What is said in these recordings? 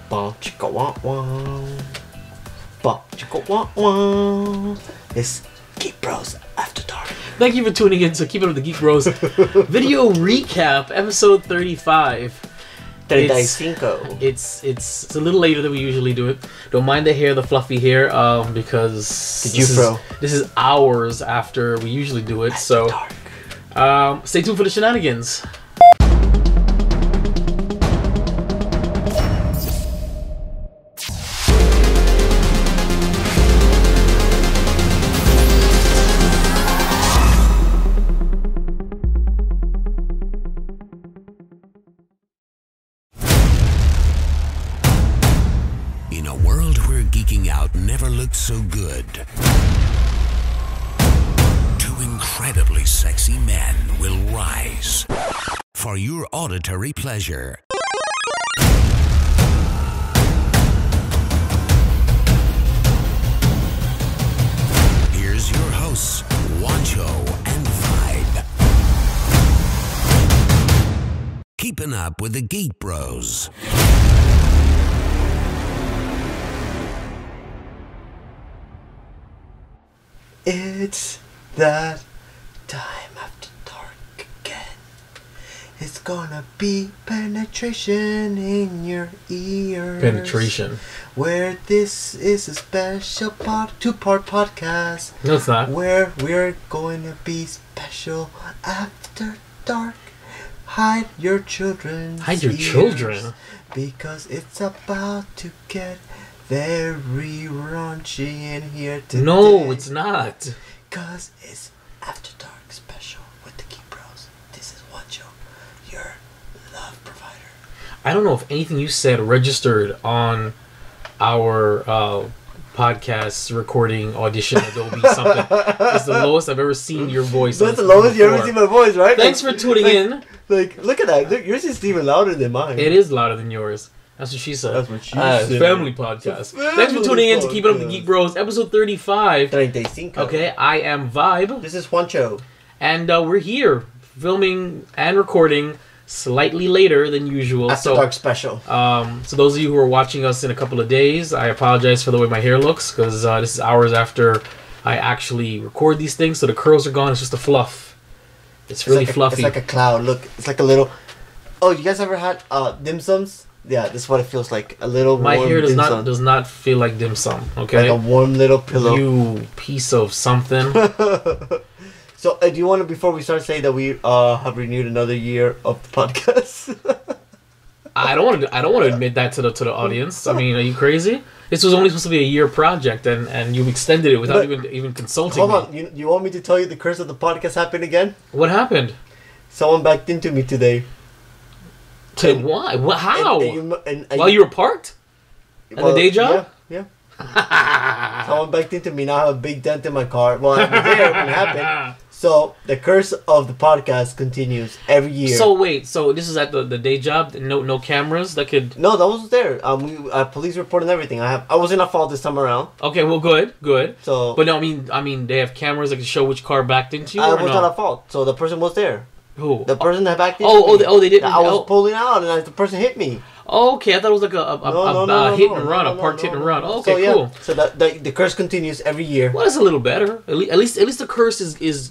Bom chicka wah wah. Bom chicka wah wah. It's Geek Bros After Dark. Thank you for tuning in to Keepin with the Geek Bros video recap, episode 35. It's a little later than we usually do it. Don't mind the hair, the fluffy hair, because this is hours after we usually do it. So, stay tuned for the shenanigans. In a world where geeking out never looked so good, two incredibly sexy men will rise for your auditory pleasure. Here's your hosts, Juancho and Vibe. Keeping up with the Geek Bros. It's that time after dark again. It's gonna be penetration in your ears. Penetration. Where this is a special two-part podcast. No, it's not. Where we're going to be special after dark. Hide your children's Hide your ears, children? because it's about to get very raunchy in here today. No, it's not. Cause it's After Dark special with the Geek Bros. This is Juancho, your love provider. I don't know if anything you said registered on our podcast recording audition Adobe something. It's the lowest I've ever seen your voice. That's the lowest you ever seen my voice, right? Thanks for tuning in. Like, look at that. Look, yours is even louder than mine. It is louder than yours. That's what she said. That's what she said. Family podcast. Thanks for tuning in to Keepin' Up with the Geek Bros, episode 35. 35. Okay, I am Vibe. This is Juancho. And we're here, filming and recording slightly later than usual. After Dark special. So those of you who are watching us in a couple of days, I apologize for the way my hair looks, because this is hours after I actually record these things, so the curls are gone. It's just a fluff. It's really fluffy. It's like a cloud. Look, it's like a little... Oh, you guys ever had dim sums? Yeah, this is what it feels like. A little my warm hair dim sum. does not feel like dim sum. Okay, like a warm little pillow. You piece of something. So, do you want to, before we start, say that we have renewed another year of the podcast? I don't want to admit that to the audience. I mean, are you crazy? This was only supposed to be a year project, and you extended it without even consulting me. Hold on, you want me to tell you the curse of the podcast happened again? What happened? Someone backed into me today. Why? How? And while you were parked? At the day job? Yeah. Someone backed into me. Now I have a big dent in my car. Well, I was there when it happened. So, the curse of the podcast continues every year. So, wait. So, this is at the day job? No cameras that could... No, that was there. Police report and everything. I wasn't at fault this time around. Okay, well, good. So, but no, I mean, they have cameras that can show which car backed into you, I was not at fault. So, the person was there. Who? The person that backed into me. They didn't... I was pulling out and the person hit me. Okay, I thought it was like a hit and run, a parked hit and run. Okay, so, yeah, cool. So the curse continues every year. Well, that's a little better. At least the curse is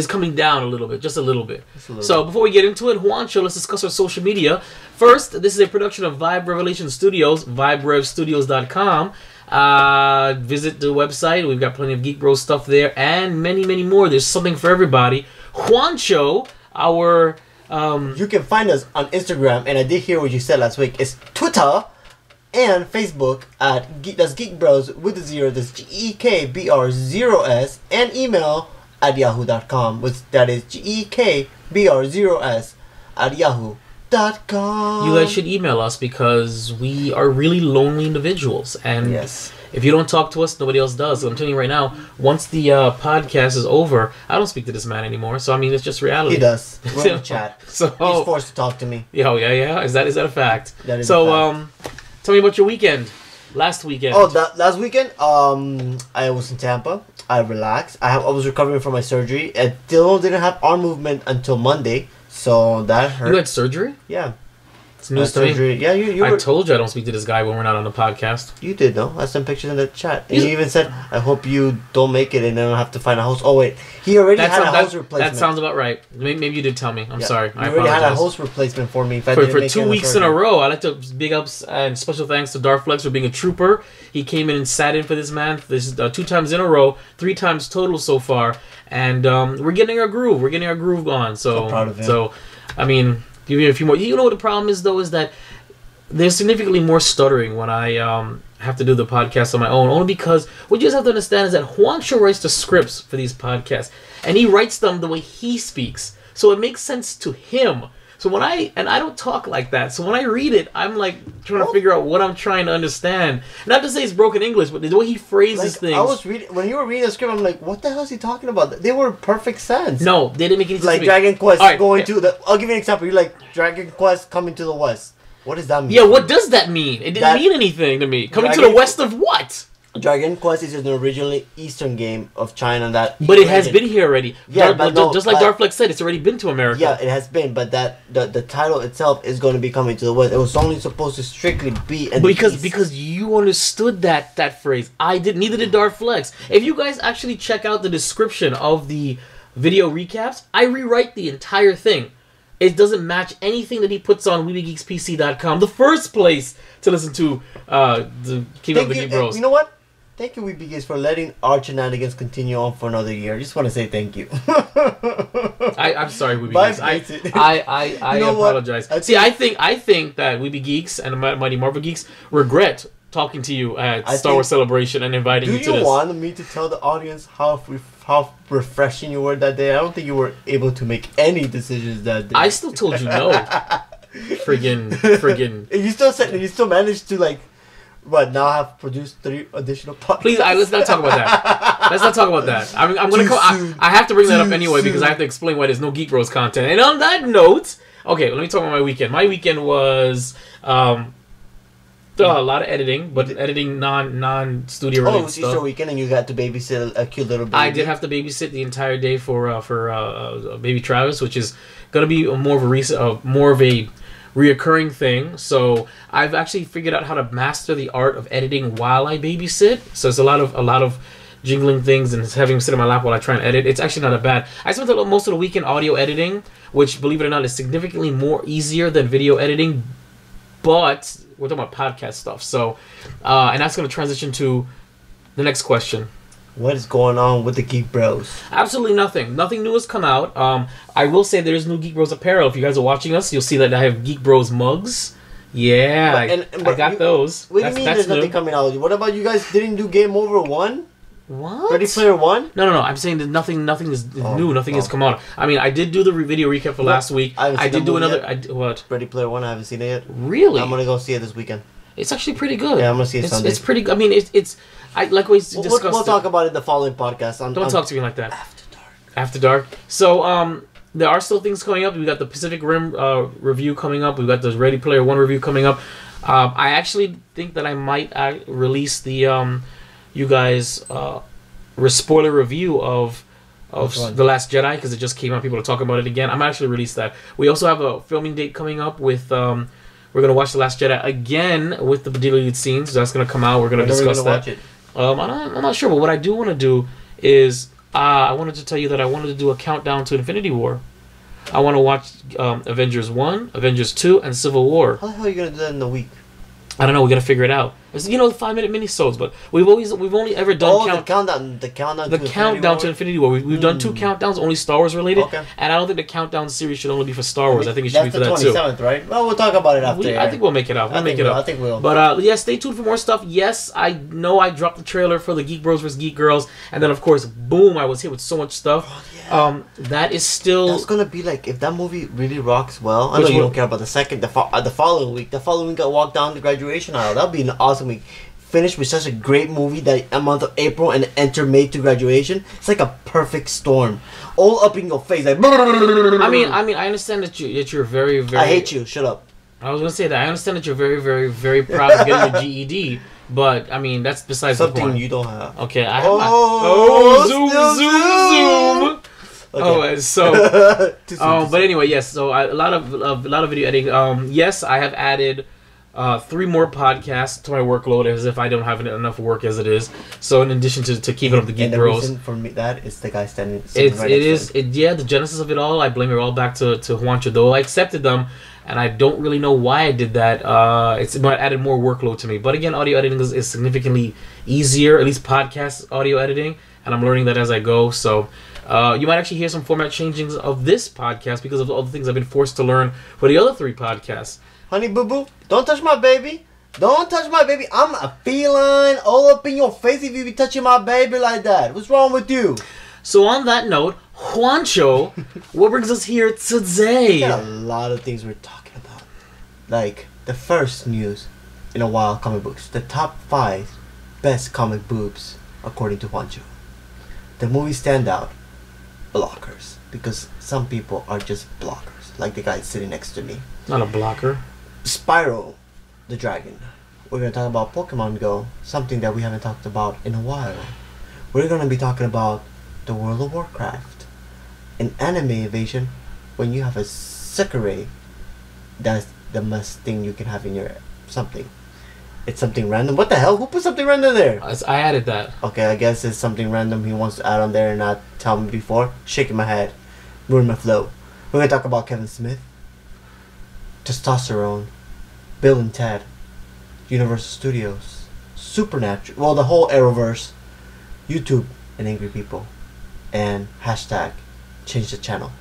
coming down a little bit, just a little bit. So before we get into it, Juancho, let's discuss our social media. First, this is a production of VibeRevStudios, VibeRevStudios.com. Visit the website. We've got plenty of Geek Bros stuff there, and many, many more. There's something for everybody. Juancho, our... you can find us on Instagram, and I did hear what you said last week. It's Twitter and Facebook at that's Geek Bros with the 0. That's GEKBR0S, and email at yahoo.com, which that is GEKBR0S at yahoo.com. You guys should email us because we are really lonely individuals, and yes. If you don't talk to us, nobody else does. I'm telling you right now, once the podcast is over, I don't speak to this man anymore. So, I mean, it's just reality. He does. We're in the chat. So, he's forced to talk to me. Yeah. Is that a fact? That is so, a fact. Tell me about your weekend. Last weekend. Oh, last weekend, I was in Tampa. I relaxed. I was recovering from my surgery. I still didn't have arm movement until Monday, so that hurt. You had surgery? Yeah. It's news to me. Yeah, you I told you I don't speak to this guy when we're not on the podcast. You did, though. I sent pictures in the chat. And you even said, I hope you don't make it and then I'll have to find a host. Oh, wait. He already had a host replacement. That sounds about right. Maybe you did tell me. I'm sorry. I already had a host replacement for me. For 2 weeks in a row. I'd like to big ups and special thanks to Darflex for being a trooper. He came in and sat in for this man. This is 2 times in a row, 3 times total so far. And we're getting our groove. We're getting our groove on. So proud of him. So, I mean, give me a few more. You know what the problem is, though, is that there's significantly more stuttering when I have to do the podcast on my own. Only because what you just have to understand is that Juancho writes the scripts for these podcasts, and he writes them the way he speaks, so it makes sense to him. So when I don't talk like that, so when I read it, I'm like trying to figure out what I'm trying to understand. Not to say it's broken English, but the way he phrases things. I was reading when you were reading the script. I'm like, what the hell is he talking about? They were perfect sense. No, they didn't make any sense. Like Dragon Quest going to the. I'll give you an example. You're like Dragon Quest coming to the west. What does that mean? Yeah, what does that mean? It didn't mean anything to me. Coming to the west of what? Dragon Quest is an originally Eastern game of China but it has been here already. Yeah, just like Darflex said, it's already been to America. Yeah, it has been, but the title itself is going to be coming to the west. It was only supposed to strictly be in because you understood that phrase. I did. Neither did Darflex. If you guys actually check out the description of the video recaps, I rewrite the entire thing. It doesn't match anything that he puts on WeebieGeeksPC.com, the first place to listen to the Keep Up with Geek Bros. You know what? Thank you, WeebieGeeks, for letting our shenanigans continue on for another year. I just want to say thank you. I'm sorry, WeebieGeeks. I apologize. I think that WeebieGeeks and the Mighty Marvel Geeks regret talking to you at Star Wars Celebration and inviting you to this. Do you want me to tell the audience how refreshing you were that day? I don't think you were able to make any decisions that day. I still told you no. Friggin'. You still managed to now have produced 3 additional podcasts. Please, let's not talk about that. Let's not talk about that. I have to bring that up anyway because I have to explain why there's no Geek Bros content. And on that note, okay, let me talk about my weekend. My weekend was a lot of editing, but editing non-studio related stuff. Easter weekend, and you got to babysit a cute little baby. I did have to babysit the entire day for baby Travis, which is gonna be more of a reoccurring thing. So I've actually figured out how to master the art of editing while I babysit. So it's a lot of jingling things and having him sit on my lap while I try and edit. It's actually not that bad. I spent most of the weekend audio editing, which, believe it or not, is significantly more easier than video editing. But we're talking about podcast stuff. So, and that's going to transition to the next question. What is going on with the Geek Bros? Absolutely nothing. Nothing new has come out. I will say there is new Geek Bros apparel. If you guys are watching us, you'll see that I have Geek Bros mugs. Yeah, I got those. What do you mean there's nothing coming out? What about you guys didn't do Game Over 1? What? Ready Player One? No. I'm saying that nothing is new. Nothing has come out. I mean, I did do the video recap for last week. I did do another. What? Ready Player One. I haven't seen it yet. Really? I'm gonna go see it this weekend. It's actually pretty good. Yeah, I'm gonna see it Sunday. It's pretty. I mean, it's. I like we discussed. We'll talk about it in the following podcast. Don't talk to me like that. After dark. After dark. So there are still things coming up. We got the Pacific Rim review coming up. We got the Ready Player One review coming up. I actually think that I might release the you guys spoiler review of The Last Jedi because it just came out. People are talking about it again. I'm actually release that. We also have a filming date coming up with. We're gonna watch The Last Jedi again with the deleted scenes. That's gonna come out. We're gonna discuss that. Watch it? I'm not sure, but what I do want to do is I wanted to tell you that I wanted to do a countdown to Infinity War. I want to watch Avengers 1, Avengers 2, and Civil War. How the hell are you gonna do that in a week? I don't know. We gotta figure it out. It's, the 5-minute minisodes, but we've only ever done the countdown to Infinity War. We've done 2 countdowns, only Star Wars related, and I don't think the countdown series should only be for Star Wars. I think it should be for that too. That's the 27th, right? Well, we'll talk about it after. I think we'll make it up. I think we'll. But yeah, stay tuned for more stuff. Yes, I know I dropped the trailer for the Geek Bros vs Geek Girls, and then of course, boom! I was hit with so much stuff. That is still. That's gonna be like if that movie really rocks well. I know you don't care about the second, the following week. The following week, I walk down the graduation aisle. That'll be an awesome week. Finish with such a great movie that a month of April and enter May to graduation. It's like a perfect storm, all up in your face. Like. I mean, I understand that you're very, very. I hate you. Shut up. I was gonna say that I understand that you're very, very, very proud of getting your GED. But I mean, that's besides the point. Something you don't have. Okay, I have zoom. Oh, so but anyway, yes. So a lot of video editing. Yes, I have added 3 more podcasts to my workload as if I don't have enough work as it is. So in addition to keeping up the Geek Bros, the reason for me that is the guy standing the genesis of it all. I blame it all back to Juancho, though I accepted them, and I don't really know why I did that. It's added more workload to me. But again, audio editing is significantly easier, at least podcast audio editing, and I'm learning that as I go. So you might actually hear some format changings of this podcast because of all the things I've been forced to learn for the other 3 podcasts. Honey boo boo, don't touch my baby. Don't touch my baby. I'm a feline all up in your face if you be touching my baby like that. What's wrong with you? So on that note, Juancho, what brings us here today? We got a lot of things we're talking about. Like the first news in a while, comic books. The top 5 best comic boobs according to Juancho. The movie standout, blockers. Because some people are just blockers. Like the guy sitting next to me. Not a blocker. Spyro the Dragon. We're going to talk about Pokemon Go, something that we haven't talked about in a while. We're going to be talking about the World of Warcraft, an anime invasion when you have a Sekirei. That's the best thing you can have in your something. It's something random. What the hell? Who put something random there? I added that. Okay, I guess it's something random he wants to add on there and not tell me before. Shaking my head. Ruin my flow. We're going to talk about Kevin Smith, Testosterone, Bill and Ted, Universal Studios, Supernatural, well, the whole ARROWVERSE, YouTube and angry people, and hashtag change the channel.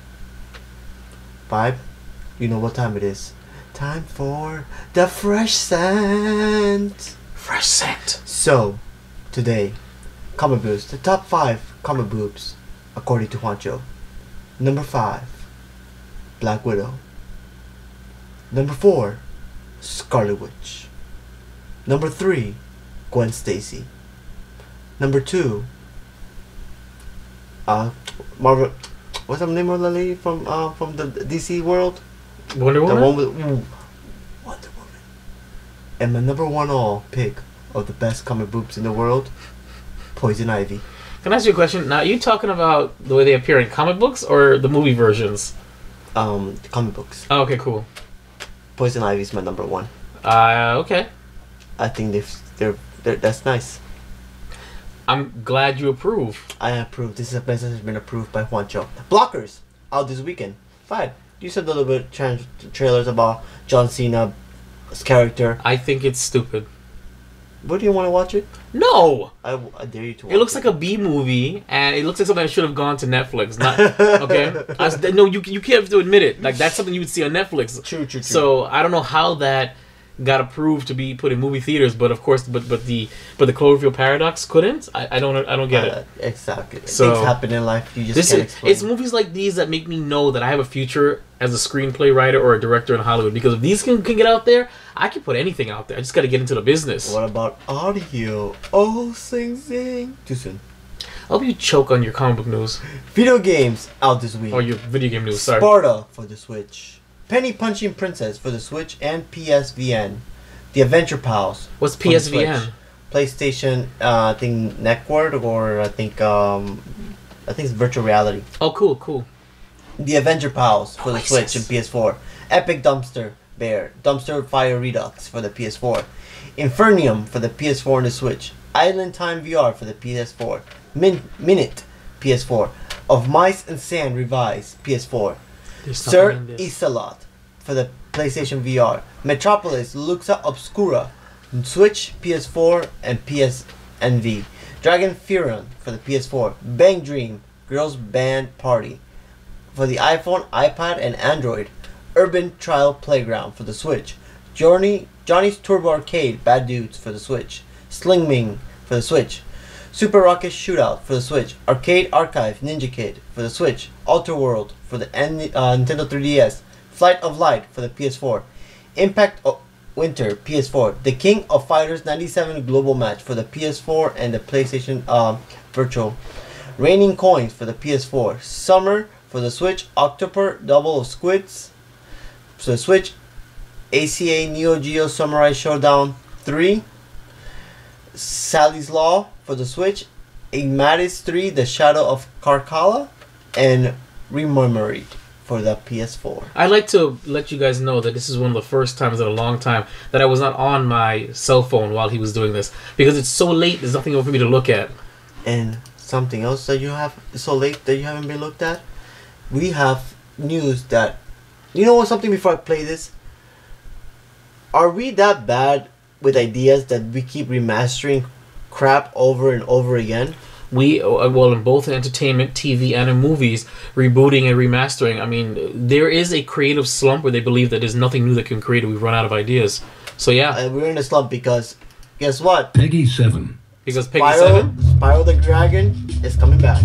Vibe, you know what time it is. Time for the fresh scent. Fresh scent. So, today, comic boobs, the top 5 comic boobs according to Juancho. Number 5, Black Widow. Number 4, Scarlet Witch. Number 3, Gwen Stacy. Number 2, Marvel. What's the name of the lady from the DC world? Wonder Woman. The one with Wonder Woman. And my number 1 pick of the best comic boobs in the world, Poison Ivy. Can I ask you a question? Now, are you talking about the way they appear in comic books or the movie versions? The comic books. Oh, okay, cool. Poison Ivy is my number 1. Okay. I think they're that's nice. I'm glad you approve. I approve. This is a message that's been approved by Juancho. Blockers out this weekend. Fine. You said a little bit trailers about John Cena's character. I think it's stupid. What, do you want to watch it? No. I dare you to watch it. Looks like a B movie, and it looks like something that should have gone to Netflix. Not okay. No, you can't have to admit it. Like that's something you would see on Netflix. True. So I don't know how that got approved to be put in movie theaters, but of course, but the Cloverfield paradox couldn't. I don't get it. Exactly. So, things happen in life. You just can't explain. It's movies like these that make me know that I have a future as a screenplay writer or a director in Hollywood. Because if these can get out there, I can put anything out there. I just got to get into the business. What about audio? Oh, sing. Too soon. I hope you choke on your comic book news. Video games out this week. Oh, your video game news. Sorry. Sparta for the Switch. Penny Punching Princess for the Switch and PSVN. The Adventure Pals. What's PSVN? PlayStation, I think Network, or I think it's virtual reality. Oh, cool. The Adventure Pals for the Switch and PS4. Epic Dumpster Bear. Dumpster Fire Redux for the PS4. Infernium for the PS4 and the Switch. Island Time VR for the PS4. Minute PS4. Of Mice and Sand Revised PS4. Sir Isalot for the PlayStation VR. Metropolis Luxa Obscura Switch, PS4 and PSNV. Dragon Furon for the PS4. Bang Dream Girls Band Party for the iPhone, iPad and Android. Urban Trial Playground for the Switch. Johnny's Turbo Arcade Bad Dudes for the Switch. Sling Ming for the Switch. Super Rocket Shootout for the Switch. Arcade Archive Ninja Kid for the Switch. Outer World for the Nintendo 3DS. Flight of Light for the PS4. Impact Winter PS4. The King of Fighters 97 Global Match for the PS4 and the PlayStation Virtual. Raining Coins for the PS4. Summer for the Switch. October Double of Squids for the Switch. ACA Neo Geo Samurai Showdown 3. Sally's Law for the Switch. Igmatis 3 The Shadow of Carcala and Rememory for the PS4. I'd like to let you guys know that this is one of the first times in a long time that I was not on my cell phone while he was doing this, because it's so late, there's nothing for me to look at. And something else that you have so late that you haven't been looked at? We have news that... You know what, something before I play this? Are we that bad with ideas that we keep remastering crap over and over again? We, well, in both entertainment, TV, and in movies, rebooting and remastering. I mean, there is a creative slump where they believe that there's nothing new that can create, and we've run out of ideas. So yeah, we're in a slump because guess what? Peggy 7. Because Peggy 7, Spyro the Dragon is coming back.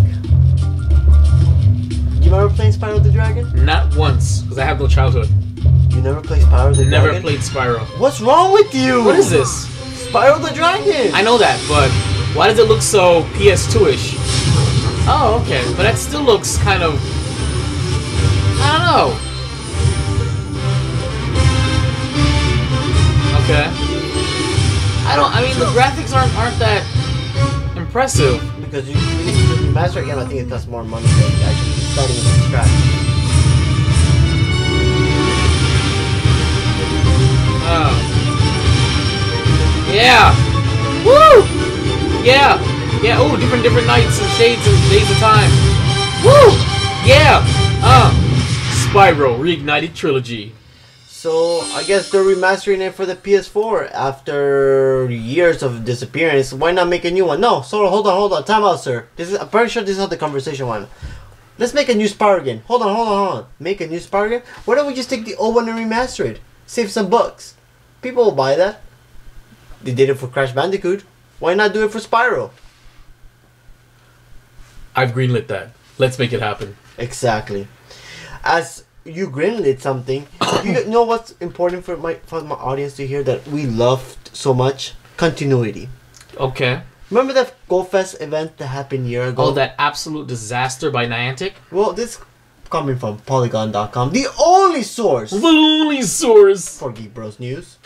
You remember playing Spyro the Dragon? Not once, because I have no childhood. You never played Spyro the Dragon? Never played Spyro. What's wrong with you? What is this? Spyro the Dragon. I know that, but why does it look so PS2-ish? Oh, okay, but that still looks kind of... I don't know. Okay. I mean, the graphics aren't that impressive. Because you remaster again, I think it costs more money than actually starting from scratch. Oh. Yeah. Woo! Yeah. Yeah. Oh, different nights and shades and days of time. Woo! Yeah. Spyro Reignited Trilogy. So I guess they're remastering it for the PS4 after years of disappearance. Why not make a new one? No, so hold on. Time out, sir. I'm pretty sure this is how the conversation went. Let's make a new Spyro game. Hold on. Make a new Spyro game? Why don't we just take the old one and remaster it? Save some bucks. People will buy that. They did it for Crash Bandicoot. Why not do it for Spyro? I've greenlit that. Let's make it happen. Exactly. As you greenlit something, you know what's important for my audience to hear that we loved so much? Continuity. Okay. Remember that GoFest event that happened a year ago? Oh, that absolute disaster by Niantic? Well, this coming from Polygon.com, the only source. The only source for Geek Bros News.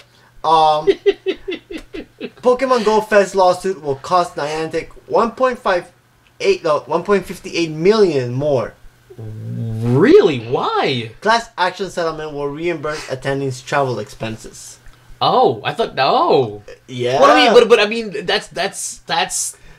Pokemon Go Fest lawsuit will cost Niantic 1.58 million more. Really? Why? Class action settlement will reimburse attendings' travel expenses. Oh, I thought no. Yeah. What I mean, but I mean that's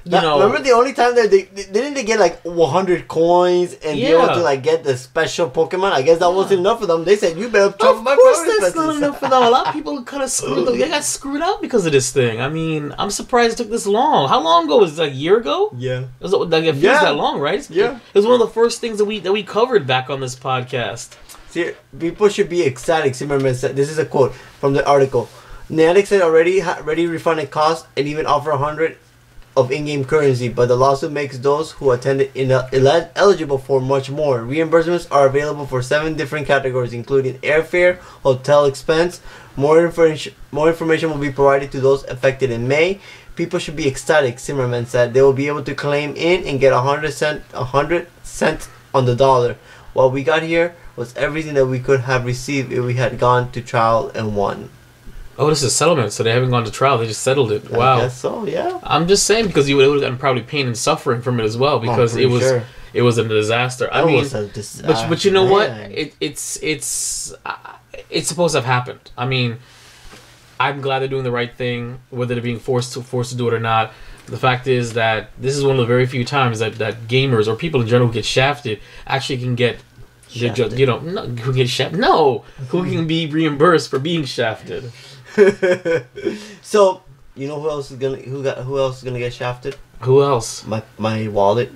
you know. Remember the only time that they didn't get like 100 coins and be able to like get the special Pokemon? I guess that wasn't enough for them. They said you better travel my travel expenses. Of course, that's not enough for them. A lot of people kind of screwed. They got screwed out because of this thing. I mean, I'm surprised it took this long. How long ago was it? Like a year ago? Yeah. It feels that long, right? Yeah. It was one of the first things that we covered back on this podcast. See, people should be ecstatic. Zimmerman said, this is a quote from the article. Niantic said already refunded costs and even offer 100 of in-game currency, but the lawsuit makes those who attended eligible for much more. Reimbursements are available for 7 different categories, including airfare, hotel expense. More information will be provided to those affected in May. People should be ecstatic, Zimmerman said. They will be able to claim in and get 100 cents on the dollar. What we got here was everything that we could have received if we had gone to trial and won. Oh, this is a settlement, so they haven't gone to trial. They just settled it. Wow. I guess so, yeah. I'm just saying because you would have gotten probably pain and suffering from it as well because it was a disaster. I mean, but you know what? It's supposed to have happened. I mean, I'm glad they're doing the right thing, whether they're being forced to do it or not. The fact is that this is one of the very few times that gamers or people in general who get shafted actually can get. Who get shafted? No, who can be reimbursed for being shafted? So you know who else is gonna get shafted? Who else? My wallet.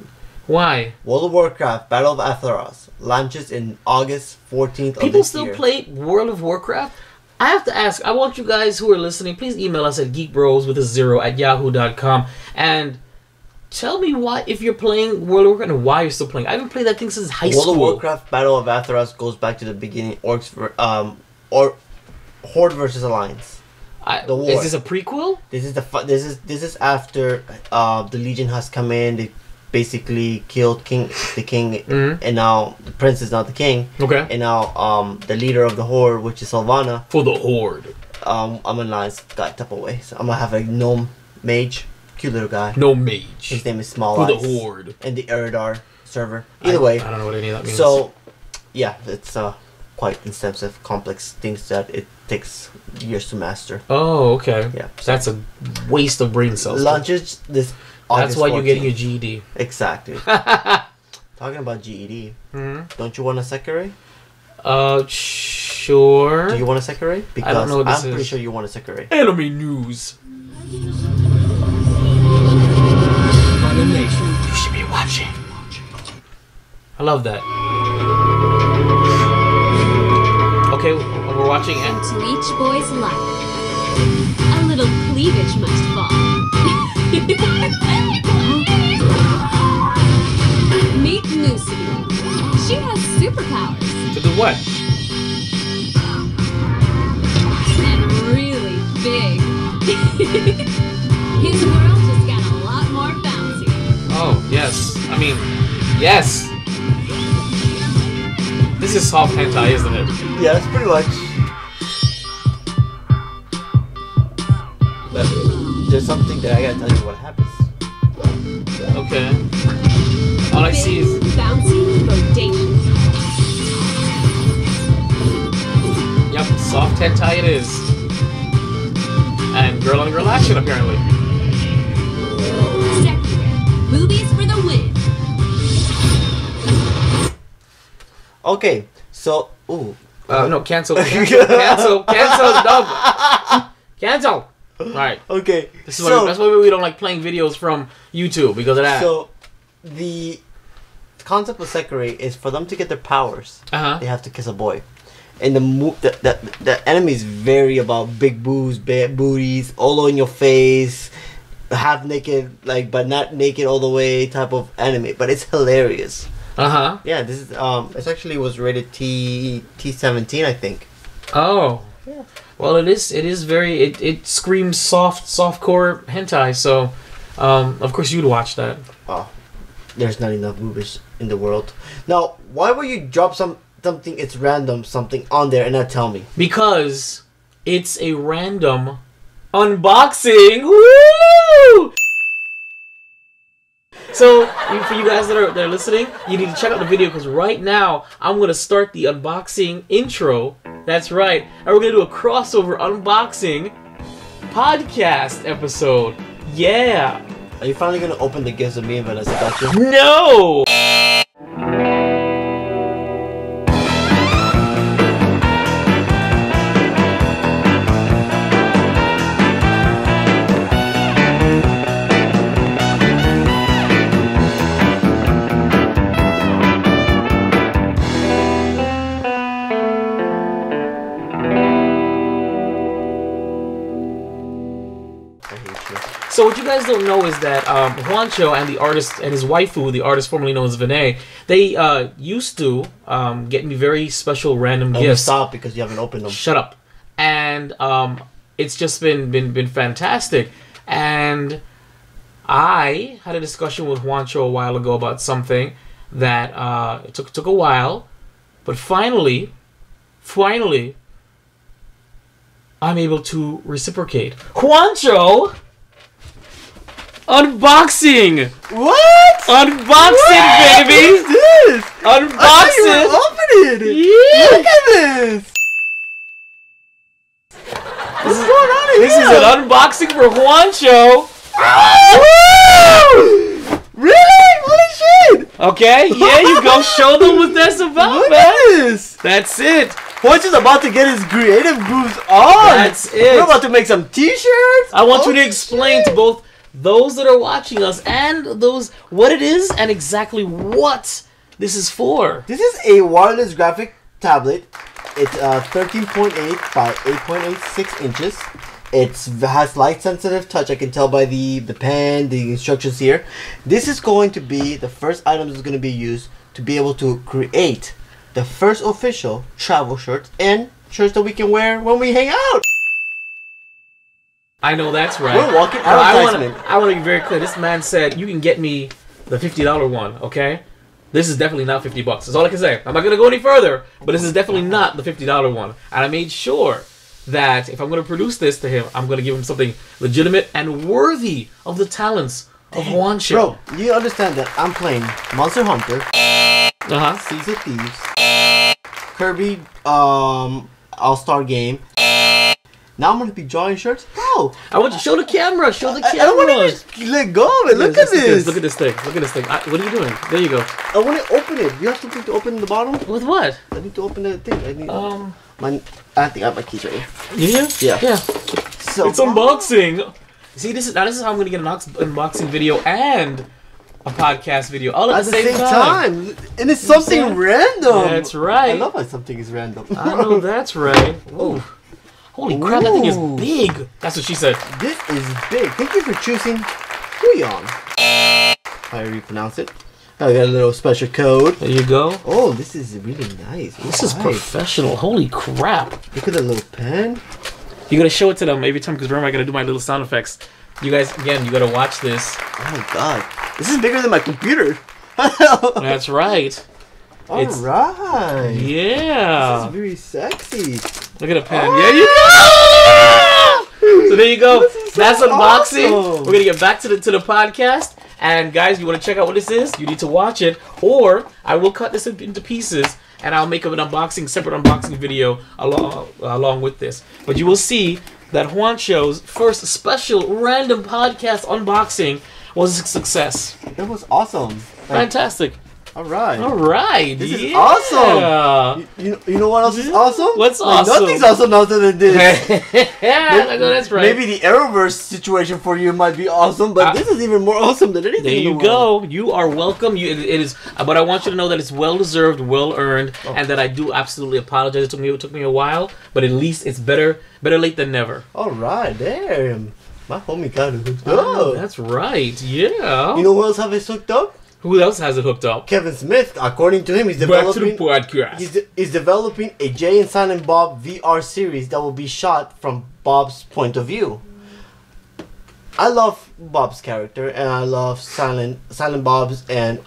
Why? World of Warcraft Battle of Azeroth launches in August 14th. People still play World of Warcraft? I have to ask. I want you guys who are listening, please email us at geekbros@yahoo.com and tell me why, if you're playing World of Warcraft, and why you're still playing. I haven't played that thing since high school. World of Warcraft Battle of Azeroth goes back to the beginning. Horde versus Alliance. The war. Is this a prequel? This is after the Legion has come in. They basically killed the king, and now the prince is not the king. Okay. And now the leader of the Horde, which is Sylvana. For the Horde. I'm an Alliance guy type of way. So I'm gonna have a gnome mage. Cute little guy. No mage. His name is Small For Eyes. the Horde. And the Eridar server. Either way. I don't know what any of that means. So, yeah, it's quite extensive, complex things that it takes years to master. Oh, okay. Yeah. That's a waste of brain cells. Launches this That's August why 14th. you're getting your GED. Exactly. Talking about GED, don't you want a Sekirei? Sure. Do you want a Sekirei? Because I don't know what this I'm pretty is. sure you want a Sekirei. Enemy news. You should be watching. I love that. Okay, we're watching And to each boy's life, a little cleavage must fall. Meet Lucy. She has superpowers. To do what? And really big. His world just got a lot more bouncy. Oh, yes. I mean, yes. This is soft hentai, isn't it? Yeah, it's pretty much. But there's something that I gotta tell you what happens. Okay. All I see is... bouncy, bodacious. Yep, soft hentai it is. And girl on girl action, apparently. Sekirei, boobies for the win. Okay, so No, cancel, cancel, dub. Cancel. Alright. okay, That's why we don't like playing videos from YouTube, because of that. So the concept of Sekirei is for them to get their powers, they have to kiss a boy. And the enemies vary about big boobs, bad booties, all in your face, half naked, like but not naked all the way type of anime. But it's hilarious. Yeah, this is it actually was rated T17, I think. Oh. Yeah. Well, it is very it screams softcore hentai. So, of course you'd watch that. Oh, there's not enough movies in the world. Now, why would you drop something? It's random something on there and not tell me? Because it's a random unboxing. Woo! So, for you guys that are listening, you need to check out the video, because right now I'm going to start the unboxing intro. That's right. And we're going to do a crossover unboxing podcast episode. Yeah. Are you finally gonna open the gifts of me and Vanessa got you? No! So what you guys don't know is that Juancho and the artist and his waifu, the artist formerly known as Vinay, they used to get me very special random gifts. Stop, because you haven't opened them. Shut up. And it's just been fantastic. And I had a discussion with Juancho a while ago about something that it took a while, but finally, I'm able to reciprocate. Juancho! Unboxing! What? Unboxing, baby! What is this? Unboxing! Open it! Yeah! Look at this! What's going on here? This is an unboxing for Juancho! Really? Holy shit! Okay, yeah, you go show them what that's about, Look man! at this! That's it! Juancho's about to get his creative grooves on! That's it! We're about to make some t-shirts! I want you to explain to both those that are watching us and those what it is and exactly what this is for. This is a wireless graphic tablet. It's 13.8 by 8.86 inches. It has light sensitive touch. I can tell by the pen, the instructions here. This is going to be the first item that's going to be used to be able to create the first official travel shirts and shirts that we can wear when we hang out. I know that's right. We're walking Now, advertisement. I want to be very clear. This man said you can get me the $50 one, okay? This is definitely not $50. That's all I can say. I'm not going to go any further, but this is definitely not the $50 one. And I made sure that if I'm going to produce this to him, I'm going to give him something legitimate and worthy of the talents of Juancho. Bro, you understand that I'm playing Monster Hunter, Seas of Thieves, Kirby, All-Star Game. Now I'm gonna be drawing shirts, bro. I want you to show the camera. Show the camera. I don't want to just let go of it. Look at this. Look at this thing. Look at this thing. What are you doing? There you go. I want to open it. You have something to open the bottom? With what? I need to open the thing. I need. I think I have my keys right here. You do? Yeah. Yeah. So it's unboxing. See, this is how I'm gonna get an unboxing video and a podcast video all at the same time. And it's something random. That's right. I love how something is random. I know that's right. Ooh. Holy crap, that thing is big. That's what she said. This is big. Thank you for choosing Huyon. However you pronounce it. I got a little special code. There you go. Oh, this is really nice. This is professional. Holy crap. Look at the little pen. You gotta show it to them every time because remember I gotta do my little sound effects. You guys, again, you gotta watch this. Oh my god. This is bigger than my computer. That's right. Alright. Yeah. This is very sexy. Look at the pen. Yeah, you go. So there you go. That's unboxing. Awesome. We're gonna get back to the podcast. And guys, you want to check out what this is? You need to watch it, or I will cut this into pieces and I'll make an unboxing, separate unboxing video along with this. But you will see that Juancho's first special random podcast unboxing was a success. That was awesome. Fantastic. Alright. Alright. This is awesome. You know what else is awesome? What's awesome? Nothing's awesome other than this. Yeah, I know that's right. Maybe the Arrowverse situation for you might be awesome, but this is even more awesome than anything. There you go. You are welcome. It is, but I want you to know that it's well deserved, well earned, and that I do absolutely apologize. It took me a while, but at least it's better late than never. Alright, damn. My homie got it hooked Oh, up. that's right. Yeah. You know who else have it hooked up? Who else has it hooked up? Kevin Smith. According to him, he's developing. Back to the podcast. He's developing a Jay and Silent Bob VR series that will be shot from Bob's point of view. I love Bob's character, and I love Silent Bob's and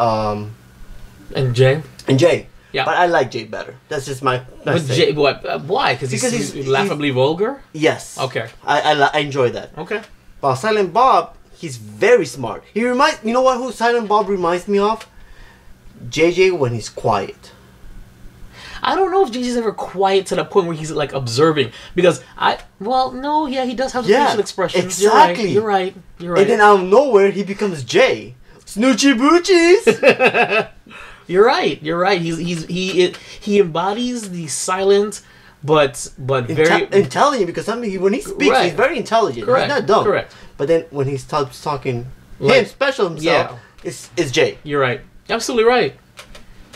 Jay. And Jay. Yeah. But I like Jay better. That's just my. But Jay, what? Why? Because he's laughably vulgar. Yes. Okay. I enjoy that. Okay. While Silent Bob, he's very smart. He reminds. You know what? Who Silent Bob reminds me of? JJ when he's quiet. I don't know if JJ's ever quiet to the point where he's like observing, because he does have the facial expressions. Exactly. You're right. And then out of nowhere he becomes Jay. Snoochie boochies. You're right. He embodies the silent but very intelligent, because when he speaks he's very intelligent. Correct. He's not dumb. Correct. But then when he starts talking him special himself, it's Jay. You're right. Absolutely right.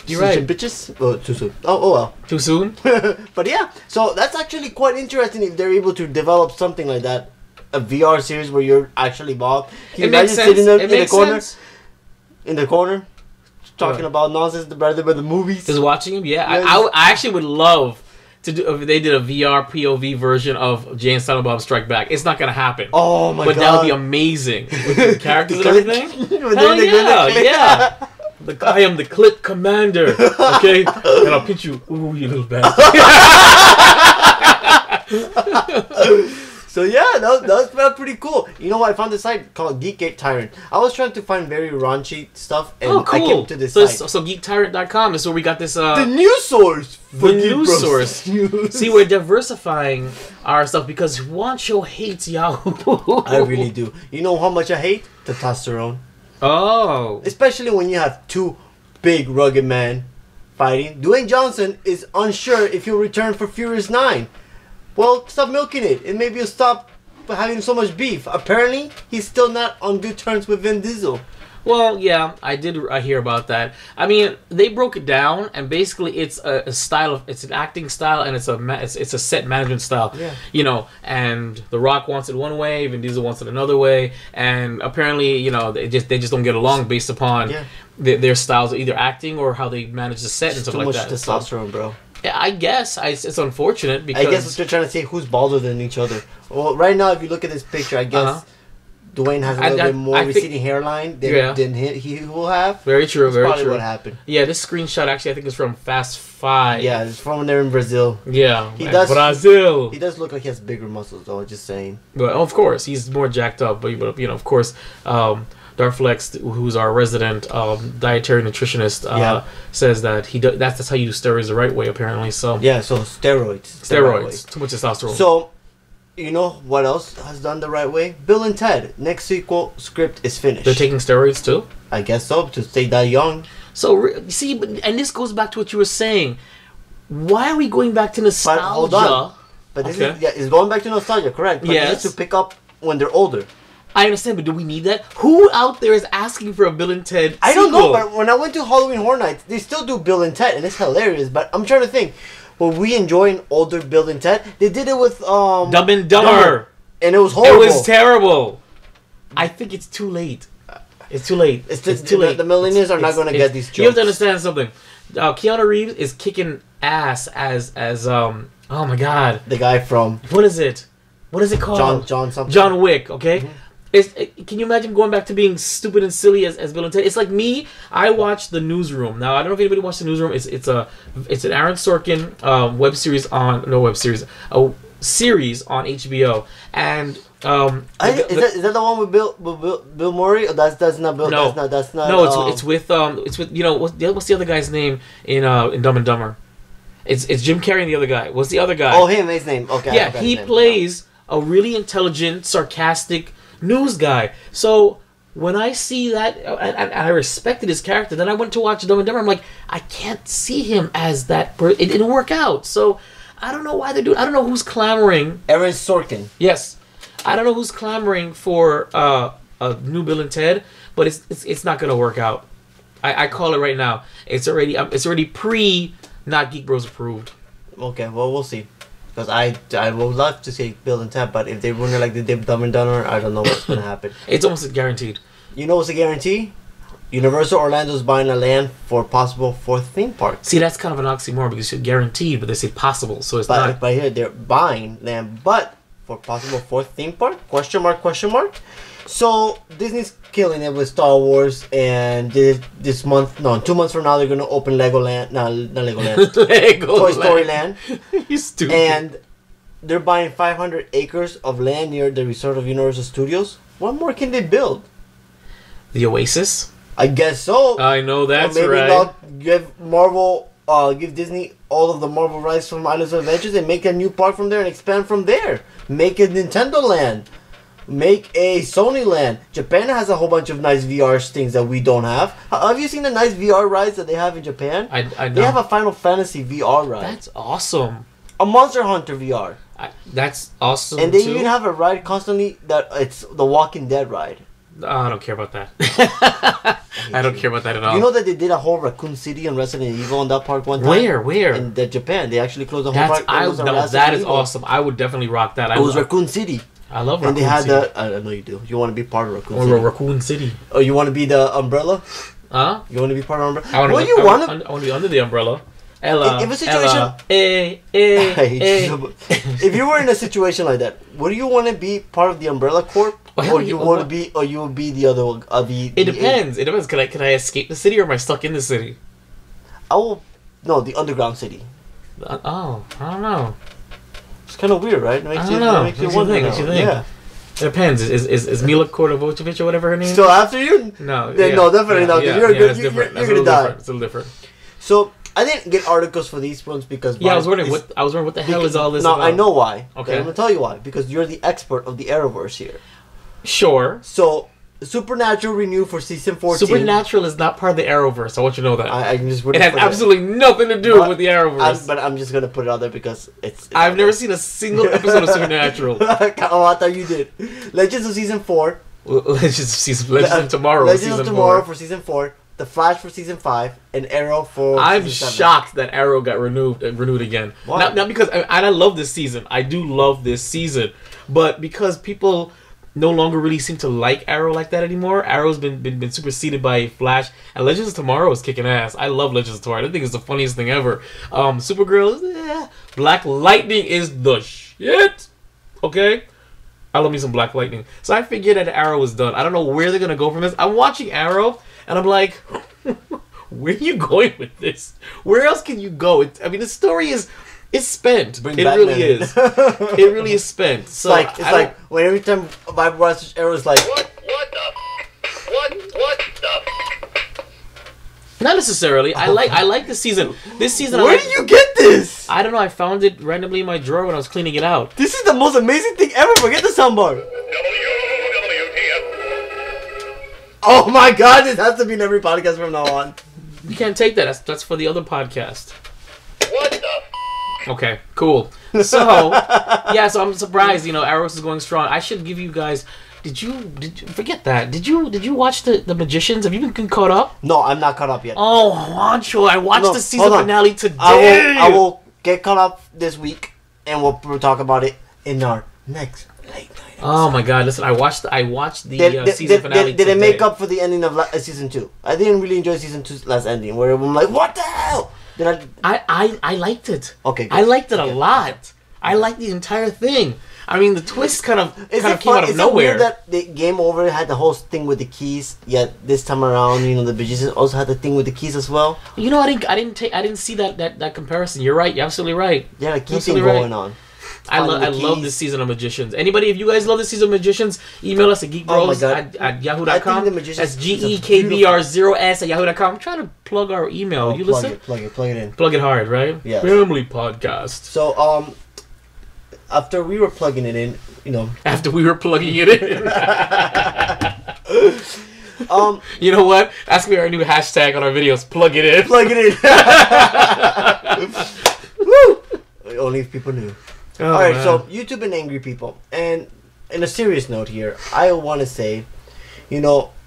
You're right. Bitches? Oh, too soon. Oh well. Too soon? But yeah, so that's actually quite interesting if they're able to develop something like that. A VR series where you're actually Bob. Can you imagine sitting in the corner talking about nonsense rather than the movies? Just watching him? Yeah. I actually would love to do if they did a VR POV version of Jay and Silent Bob Strike Back. It's not gonna happen. Oh my god. But that would be amazing. With the characters and everything. Hell yeah. I am the clip commander, okay? And I'll pinch you. Ooh, you little bastard. So yeah, that was pretty cool. You know what? I found this site called Geek Tyrant. I was trying to find very raunchy stuff, and I came to this site. So GeekTyrant.com is where we got this. The news source. The news source. See, we're diversifying our stuff because Juancho hates Yahoo. I really do. You know how much I hate? Testosterone. Oh. Especially when you have two big rugged men fighting. Dwayne Johnson is unsure if he'll return for Furious 9. Well, stop milking it, and maybe you'll stop having so much beef. Apparently, he's still not on good terms with Vin Diesel. Well, yeah, I did hear about that. I mean, they broke it down, and basically, it's a style of it's an acting style, and it's a set management style. Yeah. You know, and The Rock wants it one way, Vin Diesel wants it another way, and apparently, you know, they just don't get along based upon their styles of either acting or how they manage the set and stuff like that. Too much testosterone, bro. Yeah, I guess it's unfortunate because I guess they're trying to say who's balder than each other. Well, right now, if you look at this picture, I guess Dwayne has a little bit more receding hairline than he will have. Very true. That's very probably true. What happened? Yeah, this screenshot actually I think is from Fast 5. Yeah, it's from when they're in Brazil. Yeah, Brazil. He does look like he has bigger muscles, though. Just saying. But of course, he's more jacked up. But you know, of course, Darflex, who's our resident dietary nutritionist, says that that's how you do steroids the right way, apparently. So yeah, so steroids, too much testosterone. So, you know what else has done the right way? Bill and Ted. Next sequel script is finished. They're taking steroids too? I guess so, to stay that young. So, see, and this goes back to what you were saying. Why are we going back to nostalgia? But hold on. But this is, it's going back to nostalgia, correct? But this is to pick up when they're older. I understand, but do we need that? Who out there is asking for a Bill and Ted I don't know, but when I went to Halloween Horror Nights, they still do Bill and Ted, and it's hilarious. But I'm trying to think. Will we enjoy an older Bill and Ted? They did it with Dumb and Dumber. And it was horrible. It was terrible. I think it's too late. It's too late. It's too late. The millennials are not going to get these jokes. You have to understand something. Keanu Reeves is kicking ass as oh my god, the guy from what is it called? John something. John Wick. Okay. Can you imagine going back to being stupid and silly as Bill and Ted? It's like me. I watched The Newsroom. Now I don't know if anybody watched The Newsroom. It's an Aaron Sorkin series on HBO, and is that the one with Bill Murray? Or that's not Bill. No, that's not. No, it's with you know what's the other guy's name in Dumb and Dumber? It's Jim Carrey and the other guy. What's the other guy? Oh, him. His name. Okay. Yeah, he plays a really intelligent, sarcastic news guy. So when I see that, and I respected his character, then I went to watch Dumb and Dumber. I'm like, I can't see him as that. It didn't work out. So I don't know why they're doing. I don't know who's clamoring. Aaron Sorkin. Yes, I don't know who's clamoring for a new Bill and Ted, but it's not gonna work out. I call it right now. It's already pre not Geek Bros approved. Okay, well we'll see. Because I would love to see Bill and Ted, but if they run it like they did Dumb and Dumber, I don't know what's gonna happen. It's almost guaranteed. You know what's a guarantee? Universal Orlando's buying a land for possible 4th theme park. See, that's kind of an oxymoron because you said guaranteed, but they say possible, so it's not. But here they're buying land, but for possible 4th theme park? Question mark? So Disney's killing it with Star Wars, and 2 months from now they're gonna open Legoland. No, not Legoland. Toy Story Land. You stupid. And they're buying 500 acres of land near the resort of Universal Studios. What more can they build? The Oasis. I guess so. I know that's or maybe right. They'll give Disney all of the Marvel rights from Islands of Adventures and make a new park from there and expand from there. Make a Nintendo Land. Make a Sony Land. Japan has a whole bunch of nice VR things that we don't have. Have you seen the nice VR rides that they have in Japan? I know. They have a Final Fantasy VR ride. That's awesome. A Monster Hunter VR. That's awesome. And they even have a ride constantly that it's the Walking Dead ride. Oh, I don't care about that. I don't care about that at all. You know that they did a whole Raccoon City and Resident Evil in that park one time? Where? In Japan. They actually closed the whole park. That is awesome. I would definitely rock that. It was Raccoon City. I love Raccoon City. And they had I know you do. You want to be part of Raccoon City. Or Raccoon City. Oh, you want to be the umbrella? Huh? You want to be part of umbrella? I want to be under the umbrella. Ella, if a situation, if you were in a situation like that, would you want to be part of the Umbrella Corp, or you would be the other? It depends. It depends. Can I escape the city, or am I stuck in the city? The underground city. I don't know. It's kind of weird, right? It makes you think. Yeah. It depends. Is Mila Kovacevic or whatever her name? Still after you? No. No, definitely not. You're gonna die. It's a little different. So I didn't get articles for these ones because I was wondering what the hell is all this? No, about? I know why. Okay, I'm gonna tell you why. Because you're the expert of the ARROWVERSE here. Sure. So Supernatural renewed for season 14. Supernatural is not part of the ARROWVERSE. I want you to know that. It has absolutely nothing to do with the ARROWVERSE. But I'm just gonna put it out there because it's I've never seen a single episode of Supernatural. Oh, I thought you did. Legends of season 4. Legends of Tomorrow. Legends of Tomorrow for season 4. The Flash for season 5 and Arrow for I'm season 7. shocked that Arrow got renewed again. Why? Not because I love this season. I do love this season, but because people no longer really seem to like Arrow like that anymore. Arrow's been superseded by Flash, and Legends of Tomorrow is kicking ass. I love Legends of Tomorrow. I think it's the funniest thing ever. Supergirl is Black Lightning is the shit. Okay. I love me some Black Lightning. So I figured that Arrow is done. I don't know where they're gonna go from this. I'm watching Arrow, and I'm like, where are you going with this? Where else can you go? The story is spent. It really is. It really is spent. So it's like when every time VibeRevStudios Arrow is like, what Not necessarily. I like this season. This season. Where did you get this? I don't know. I found it randomly in my drawer when I was cleaning it out. This is the most amazing thing ever. Forget the soundbar. Oh my god, this has to be in every podcast from now on. You can't take that. That's for the other podcast. What the? Okay, cool. So, yeah, so I'm surprised, Arrows is going strong. I should give you guys... Did you forget that? Did you watch the Magicians? Have you been caught up? No, I'm not caught up yet. Oh, Juancho, I watched the season finale today. I will get caught up this week, and we'll talk about it in our next late night episode. Oh my god, listen, I watched the season finale Did it make up for the ending of season 2? I didn't really enjoy season 2's last ending, where I'm like, what the hell? I liked it. Okay, good. I liked it a lot. I liked the entire thing. I mean, the twist kind of came out of nowhere. Is it weird that the Game Over had the whole thing with the keys, yet this time around, the Magicians also had the thing with the keys as well? I didn't see that comparison. You're right. You're absolutely right. Yeah, the key thing going on. I love this season of Magicians. Anybody, if you guys love this season of Magicians, email us at geekbros at yahoo.com. That's GEKBR0S at yahoo.com. I'm trying to plug our email. You listen? Plug it in. Plug it hard, right? Yeah. Family podcast. So, after we were plugging it in, After we were plugging it in. You know what? Ask me our new hashtag on our videos. Plug it in. Plug it in. Woo! Only if people knew. Oh, Alright, man. so YouTube and angry people. And in a serious note here, I want to say, we had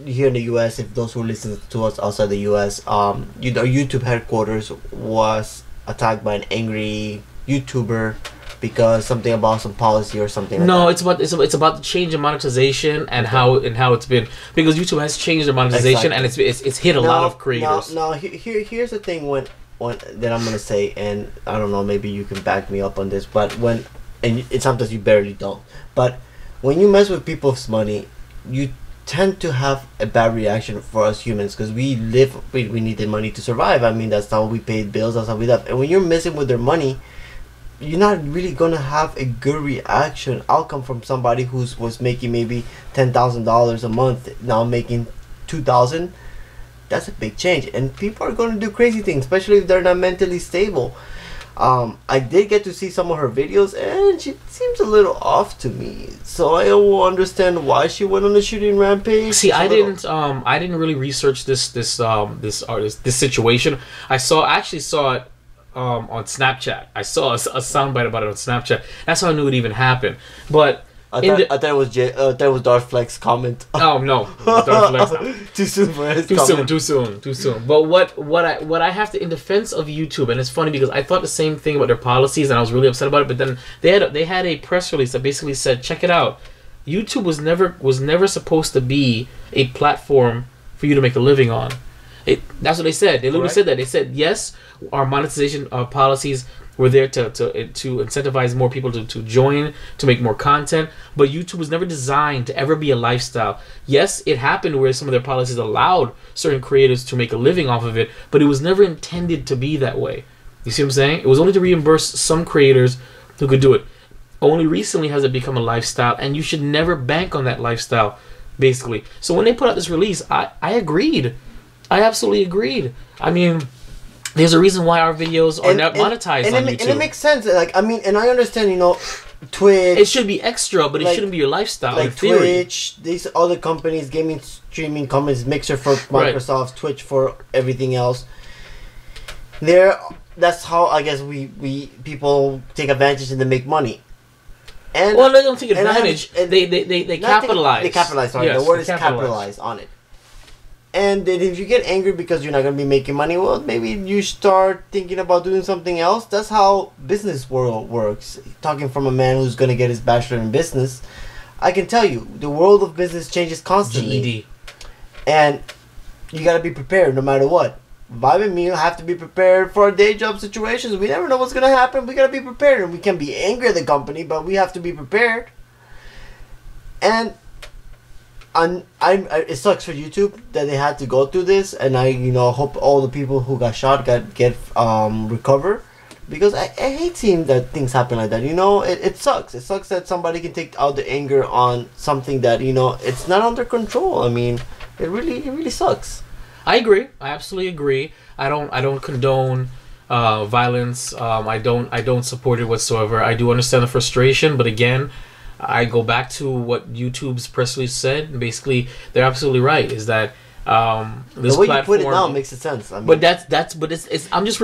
here in the US, if those who listen to us outside the US, YouTube headquarters was attacked by an angry YouTuber because something about some policy or something like that. It's about the change in monetization and how it's been, because YouTube has changed their monetization and it's hit a lot of creators. Now here's the thing when that I'm gonna say, and I don't know, maybe you can back me up on this, but it's sometimes you barely don't, but when you mess with people's money, you tend to have a bad reaction for us humans, because we need the money to survive. I mean, that's how we pay bills, that's how we live. And when you're messing with their money, you're not really gonna have a good outcome from somebody who was making maybe $10,000 a month, now making $2,000. That's a big change, and people are gonna do crazy things, especially if they're not mentally stable. I did get to see some of her videos, and she seems a little off to me. So I don't understand why she went on a shooting rampage. See, I didn't really research this situation. I actually saw it on Snapchat. I saw a soundbite about it on Snapchat. That's how I knew it even happened. But I thought it was Darth Fleck's comment. Oh no, Darth Fleck's too soon for his comment. Too soon. But what I have to, in defense of YouTube, and it's funny because I thought the same thing about their policies, and I was really upset about it. But then they had a press release that basically said, check it out, YouTube was never supposed to be a platform for you to make a living on. That's what they said. They literally said that. They said, yes, our monetization policies were there to incentivize more people to join, to make more content, but YouTube was never designed to ever be a lifestyle. Yes, it happened where some of their policies allowed certain creators to make a living off of it, but it was never intended to be that way. You see what I'm saying? It was only to reimburse some creators who could do it. Only recently has it become a lifestyle, and you should never bank on that lifestyle, basically. So when they put out this release, I agreed. I absolutely agreed. I mean, there's a reason why our videos are not monetized on YouTube. And it makes sense. Like, I mean, and I understand, Twitch. It should be extra, but it shouldn't be your lifestyle. Like in theory. Twitch, these other companies, gaming streaming companies, Mixer for Microsoft, right. Twitch for everything else. That's how I guess we people take advantage and they make money. And well, they don't take advantage. They capitalize. They capitalize. Sorry, yes, the word is capitalize on it. And then if you get angry because you're not going to be making money, well, maybe you start thinking about doing something else. That's how business world works. Talking from a man who's going to get his bachelor in business, I can tell you, the world of business changes constantly. GED. And you got to be prepared no matter what. Vibe and me have to be prepared for our day job situations. We never know what's going to happen. We got to be prepared. And we can be angry at the company, but we have to be prepared. And it sucks for YouTube that they had to go through this, and I hope all the people who got shot get recover, Because I hate seeing that things happen like that. You know, it sucks. It sucks that somebody can take out the anger on something that, you know, it's not under control. I mean, it really sucks. I agree. I absolutely agree. I don't condone violence. I don't support it whatsoever. I do understand the frustration, but again, I go back to what YouTube's press release said. Basically, they're absolutely right. Is that this the way platform, you put it now makes sense. I mean, but it's I'm just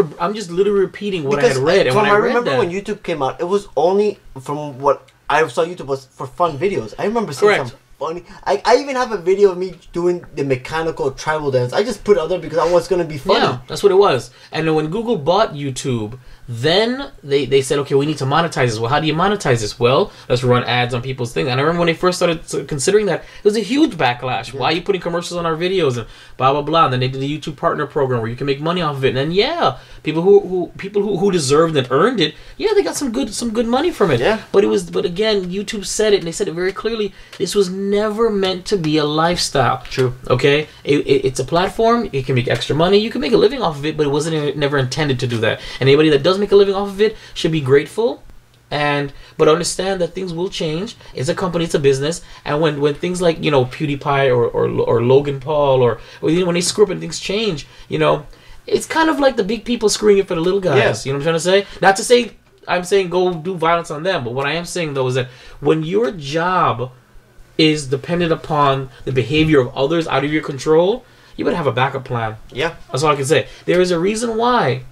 literally repeating what I had read. And from when I remember when YouTube came out, it was only from what I saw. YouTube was for fun videos. I remember seeing some funny. I even have a video of me doing the mechanical tribal dance. I just put it out there because I was going to be funny. Yeah, that's what it was. And then when Google bought YouTube, then they said, okay, we need to monetize this. Well, how do you monetize this? Well, let's run ads on people's things. And I remember when they first started considering that, it was a huge backlash. Yeah. Why are you putting commercials on our videos and blah blah blah? And then they did the YouTube Partner Program where you can make money off of it. And then yeah, people who deserved and earned it, yeah, they got some good money from it. Yeah. But again, YouTube said it, and they said it very clearly. This was never meant to be a lifestyle. True. Okay. It's a platform. It can make extra money. You can make a living off of it, but it wasn't never intended to do that. And anybody that does make a living off of it should be grateful, but understand that things will change. It's a company, it's a business, and when things like, you know, PewDiePie or Logan Paul or when they screw up and things change, you know, it's kind of like the big people screwing it for the little guys. Yeah. You know what I'm trying to say? Not to say I'm saying go do violence on them, but what I am saying though is that when your job is dependent upon the behavior of others out of your control, you better have a backup plan. Yeah, that's all I can say. There is a reason why.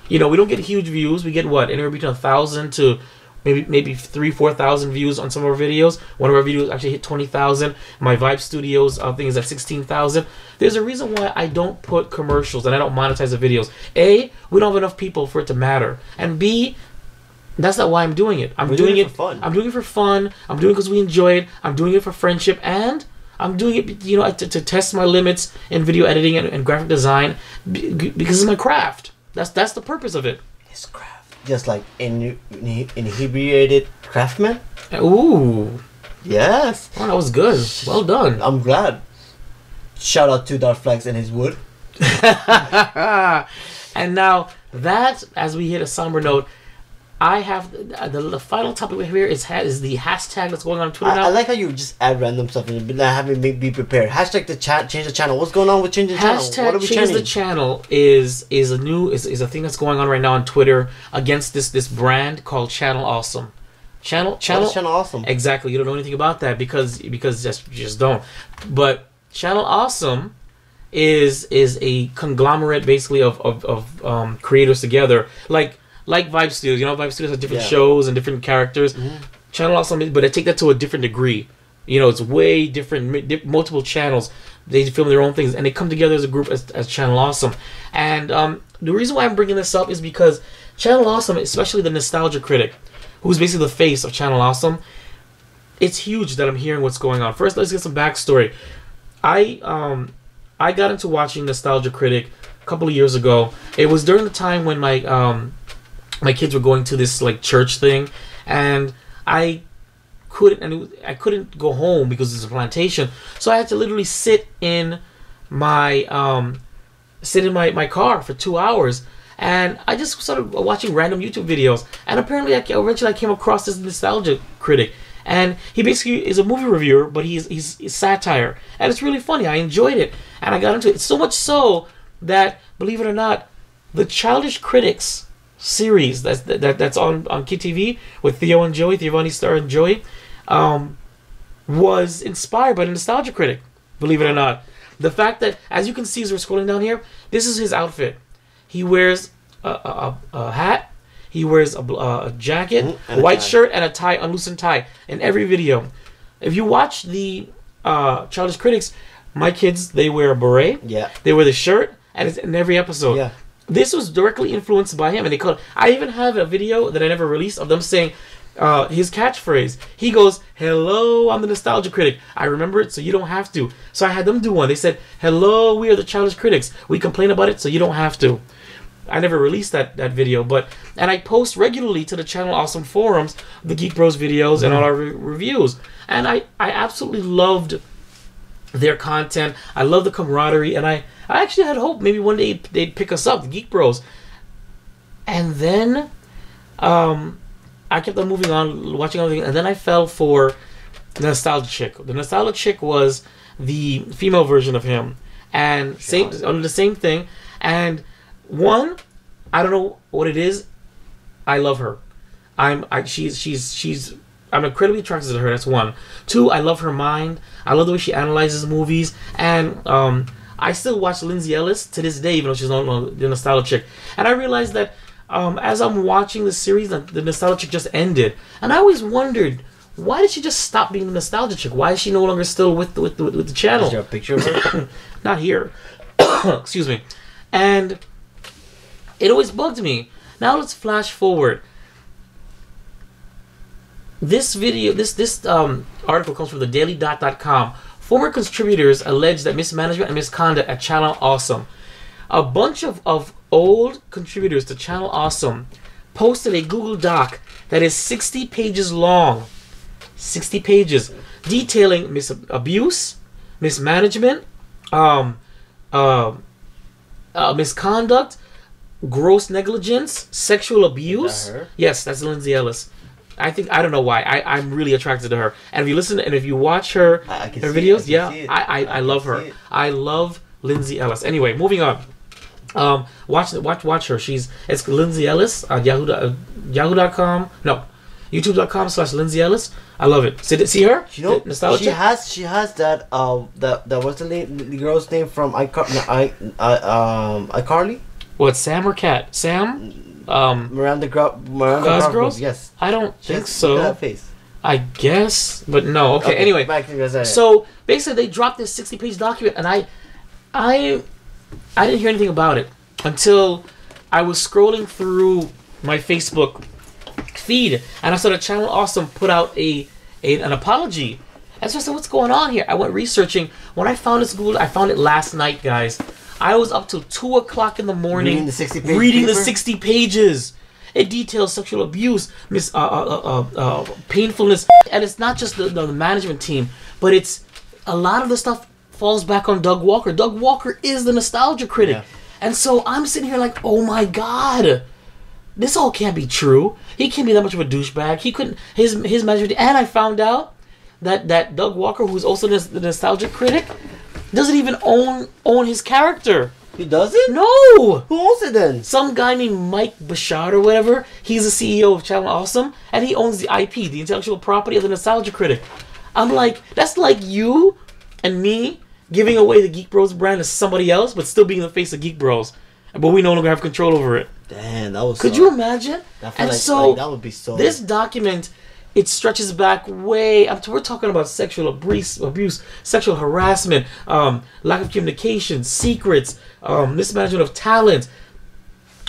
You know, we don't get huge views. We get what, anywhere between 1,000 to maybe 3,000-4,000 views on some of our videos. One of our videos actually hit 20,000. My VibeRevStudios thing is at 16,000. There's a reason why I don't put commercials and I don't monetize the videos. A, we don't have enough people for it to matter, and B, that's not why I'm doing it. I'm doing it for fun. I'm doing it for fun. I'm doing it because we enjoy it. I'm doing it for friendship, and I'm doing it, you know, to test my limits in video editing and graphic design because it's my craft. That's the purpose of it. It's craft. Just like inebriated craftsman. Ooh. Yes. Oh, that was good. Well done. I'm glad. Shout out to Darth Flex and his wood. And now that, as we hit a somber note, I have the final topic we have here is the hashtag that's going on Twitter now. I like how you just add random stuff and not having me be prepared. Hashtag the chat, change the channel. What's going on with changing the channel? Hashtag change the channel is a thing that's going on right now on Twitter against this brand called Channel Awesome. Channel Awesome. Exactly. You don't know anything about that because just don't. But Channel Awesome is a conglomerate basically of creators together, like VibeRevStudios. You know, VibeRevStudios has different shows and different characters. Mm-hmm. Channel Awesome, but I take that to a different degree. You know, it's way different, multiple channels. They film their own things, and they come together as a group as Channel Awesome. And the reason why I'm bringing this up is because Channel Awesome, especially the Nostalgia Critic, who's basically the face of Channel Awesome, it's huge that I'm hearing what's going on. First, let's get some backstory. I got into watching Nostalgia Critic a couple of years ago. It was during the time when my kids were going to this like church thing, and I couldn't go home because it's a plantation, so I had to literally sit in my car for 2 hours, and I just started watching random YouTube videos, and apparently eventually I came across this Nostalgia Critic, and he basically is a movie reviewer, but he's satire, and it's really funny. I enjoyed it, and I got into it so much so that, believe it or not, the Childish Critics series that's on Kid TV with Theo and Joey, Giovanni Star and Joey, was inspired by the Nostalgia Critic. Believe it or not, the fact that, as you can see as we're scrolling down here, this is his outfit. He wears a hat, he wears a jacket, a white shirt, and a tie, unloosened tie in every video. If you watch the Childish Critics, my kids, they wear a beret. Yeah. They wear the shirt, and it's in every episode. Yeah. This was directly influenced by him, and I even have a video that I never released of them saying his catchphrase. He goes, "Hello, I'm the Nostalgia Critic. I remember it, so you don't have to." So I had them do one. They said, "Hello, we are the Childish Critics. We complain about it, so you don't have to." I never released that video, and I post regularly to the Channel Awesome forums, the Geek Bros videos, and all our reviews. And I absolutely loved their content. I love the camaraderie, and I actually had hope maybe one day they'd pick us up, the Geek Bros. And then I kept on moving on, watching everything, and then I fell for the Nostalgia Chick. The Nostalgia Chick was the female version of him, and under the same thing. And one, I don't know what it is. I love her. I'm incredibly attracted to her. That's one. Two, I love her mind. I love the way she analyzes movies, and I still watch Lindsay Ellis to this day, even though she's not the Nostalgia Chick. And I realized that as I'm watching the series, the Nostalgia Chick just ended, and I always wondered, why did she just stop being the Nostalgia Chick? Why is she no longer still with the channel? Is there a picture of her? Not here. Excuse me. And it always bugged me. Now let's flash forward. This video, this article comes from the dailydot.com. Former contributors allege that mismanagement and misconduct at Channel Awesome. A bunch of old contributors to Channel Awesome posted a Google Doc that is 60 pages long. 60 pages detailing abuse, mismanagement, misconduct, gross negligence, sexual abuse. Is that her? Yes, that's Lindsay Ellis. I don't know why. I'm really attracted to her. And if you listen and if you watch her videos, I love her. I love Lindsay Ellis. Anyway, moving on. Watch her. It's Lindsay Ellis on Yahoo.com. No, YouTube.com/Lindsay Ellis. I love it. See her? You know, Nostalgia? she has that what's the girl's name from iCarly? What, Sam or Cat? Sam? Miranda Cosgrove? Yes. I don't think so. That face. I guess, but no. Okay. Anyway, back to so basically, they dropped this 60-page document, and I didn't hear anything about it until I was scrolling through my Facebook feed, and I saw that Channel Awesome put out an apology. And so I said, what's going on here? I went researching. When I found this Google, I found it last night, guys. I was up till 2 o'clock in the morning reading the 60 pages. It details sexual abuse, painfulness, and it's not just the management team, but it's a lot of the stuff falls back on Doug Walker. Doug Walker is the nostalgia critic, and so I'm sitting here like, oh my god, this all can't be true. He can't be that much of a douchebag. He couldn't. His management, and I found out that Doug Walker, who's also the nostalgia critic, doesn't even own his character. He doesn't? No! Who owns it then? Some guy named Mike Bashard or whatever. He's the CEO of Channel Awesome, and he owns the IP, the intellectual property of the Nostalgia Critic. I'm like, that's like you and me giving away the Geek Bros brand to somebody else, but still being the face of Geek Bros. But we no longer have control over it. Damn, that was. Could you imagine? And so that would be so. This document, it stretches back way. We're talking about sexual abuse, sexual harassment, lack of communication, secrets, mismanagement of talent,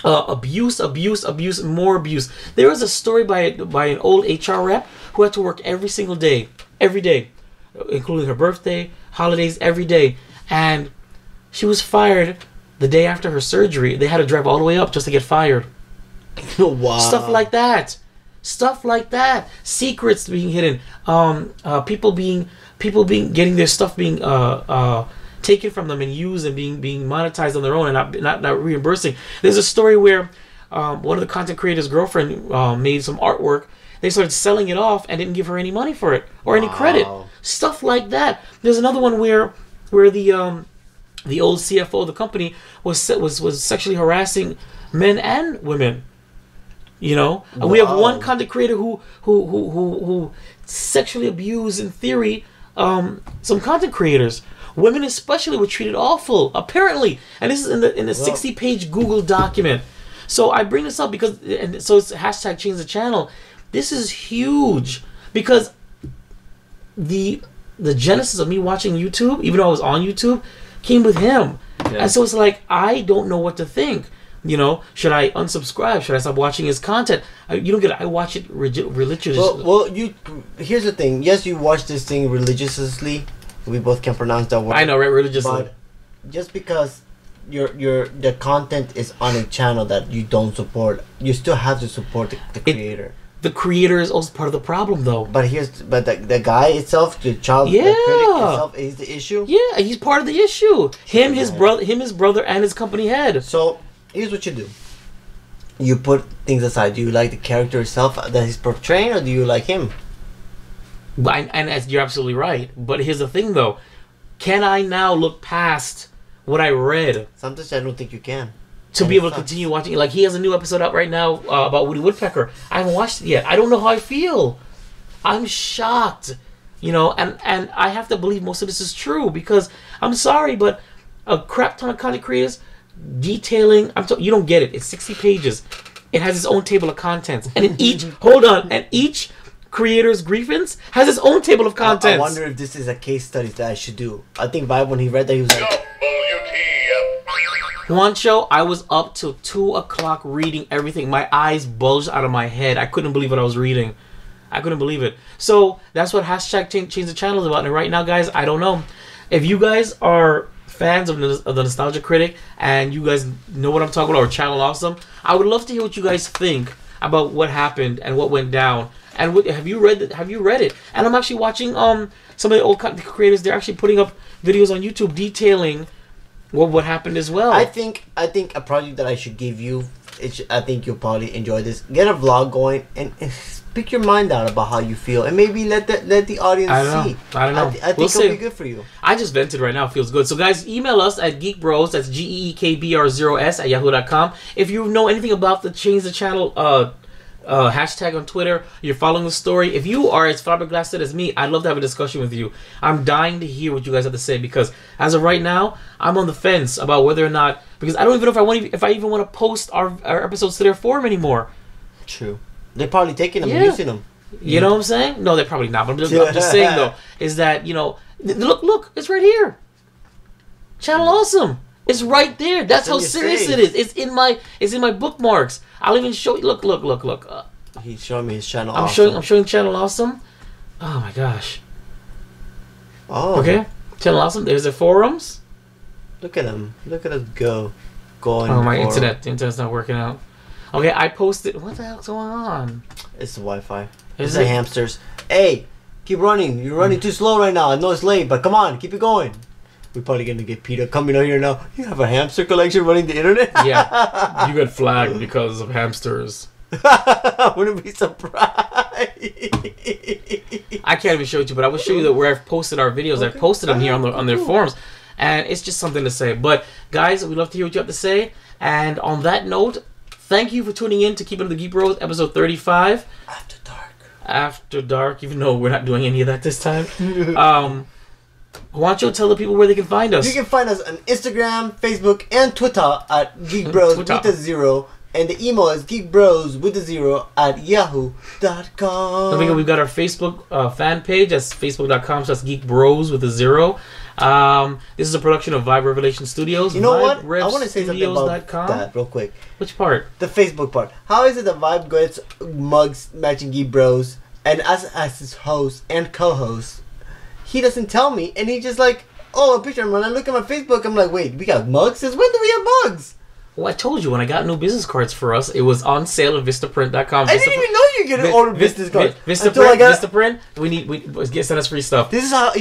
abuse, more abuse. There was a story by an old HR rep who had to work every single day, including her birthday, holidays, every day, and she was fired the day after her surgery. They had to drive all the way up just to get fired. Wow. Stuff like that. Secrets being hidden. People getting their stuff being taken from them and used and being monetized on their own and not reimbursing. There's a story where one of the content creators' girlfriend made some artwork. They started selling it off and didn't give her any money for it or any credit. Stuff like that. There's another one where the old CFO of the company was sexually harassing men and women. You know, and we have one content creator who sexually abused, in theory, some content creators. Women especially were treated awful, apparently. And this is in the 60-page Google document. So I bring this up because, and so it's hashtag change the channel. This is huge because the genesis of me watching YouTube, even though I was on YouTube, came with him. Yeah. And so it's like, I don't know what to think. You know, should I unsubscribe? Should I stop watching his content? You don't get it. I watch it religiously. Well, here's the thing. Yes, you watch this thing religiously. We both can pronounce that word. I know, right? Religiously. But just because the content is on a channel that you don't support, you still have to support the creator. The creator is also part of the problem, though. But the guy itself, the critic itself, is the issue. Yeah, he's part of the issue. His brother, and his company head. So here's what you do. you put things aside. Do you like the character itself that he's portraying, or do you like him? And as you're absolutely right. But here's the thing, though. Can I now look past what I read? Sometimes I don't think you can. To be able to continue watching. Like, he has a new episode out right now about Woody Woodpecker. I haven't watched it yet. I don't know how I feel. I'm shocked. You know, and I have to believe most of this is true, because I'm sorry, but a crap ton of content creators detailing, you don't get it. It's 60 pages. It has its own table of contents. And in each, and each creator's grievance has its own table of contents. I wonder if this is a case study that I should do. I think Vibe, when he read that, he was like, Juancho, I was up till 2 o'clock reading everything. My eyes bulged out of my head. I couldn't believe what I was reading. I couldn't believe it. So that's what hashtag change the channel is about. And right now, guys, I don't know. If you guys are fans of the Nostalgia Critic and you guys know what I'm talking about, or Channel Awesome, I would love to hear what you guys think about what happened and what went down. And have you read it? Have you read it? And I'm actually watching some of the old content creators. They're actually putting up videos on YouTube detailing what happened as well. I think a project that I should give you. I think you'll probably enjoy this. Get a vlog going and speak your mind out about how you feel, and maybe let the audience see. I don't know. I think it'll be good for you. I just vented right now. It feels good. So guys, email us at GeekBros. That's GEEKBR0S at yahoo.com. If you know anything about the Change the Channel hashtag on Twitter, you're following the story. If you are as fiberglassed as me, I'd love to have a discussion with you. I'm dying to hear what you guys have to say, because as of right now, I'm on the fence about whether or not, because I don't even know if I even want to post our episodes to their forum anymore. True. They're probably taking them and using them. You know what I'm saying? No, they're probably not. But I'm just saying, though, is that, you know, look, it's right here. Channel Awesome. It's right there. That's how serious it is. It's in my bookmarks. I'll even show you. Look. He's showing me his Channel Awesome. I'm showing Channel Awesome. Oh my gosh. Oh. Okay. Channel Awesome. There's the forums. Look at him. Look at us go. Going. Oh, my internet. The internet's not working out. Okay, I posted. What the hell's going on? It's the Wi-Fi. It's the hamsters. Hey, keep running. You're running too slow right now. I know it's late, but come on, keep it going. We're probably gonna get Peter coming out here now. You have a hamster collection running the internet? Yeah, you got flagged because of hamsters. I wouldn't be surprised. I can't even show it to you, but I will show you that where I've posted our videos. Okay. I've posted them here on their forums, and it's just something to say. But guys, we'd love to hear what you have to say. And on that note, thank you for tuning in to Keepin the Geek Bros, episode 35. After dark, even though we're not doing any of that this time. Juancho, tell the people where they can find us. You can find us on Instagram, Facebook, and Twitter at Geek Bros with a 0. And the email is geekbros with a 0 at yahoo.com. Don't forget, we've got our Facebook fan page. That's facebook.com/Geek Bros with a 0. This is a production of VibeRevStudios. You know what? I want to say something about that real quick. Which part? The Facebook part. How is it that Vibe gets mugs matching Geek Bros, and as his host and co-host, he doesn't tell me, and he just like, oh, a picture. And when I look at my Facebook, I'm like, wait, we got mugs? Since when do we have mugs? Well, I told you when I got new business cards for us, it was on sale at Vistaprint.com. I didn't even know you could order business cards. Vistaprint. We send us free stuff. This is how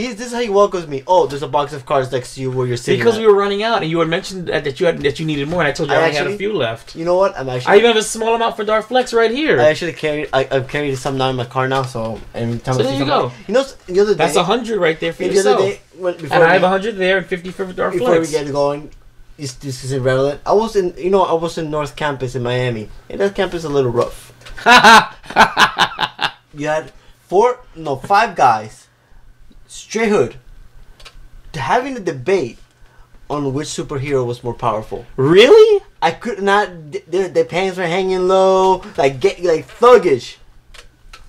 he welcomes me. Oh, there's a box of cards next to you where you're sitting. Because we were running out, and you had mentioned that you needed more, and I told you I only had a few left. You know what? I even have a small amount for Dark Flex right here. I actually I've carried some now in my car now, so every time there you go. You know, the other day, that's 100 right there for yourself. The other day, and I have 100 there and 50 for Dark Flex. Before we get going. This is irrelevant. I was in North Campus in Miami, and that campus is a little rough. You had 5 guys, straight hood, having a debate on which superhero was more powerful. Really? I could not. Their pants were hanging low, like thuggish.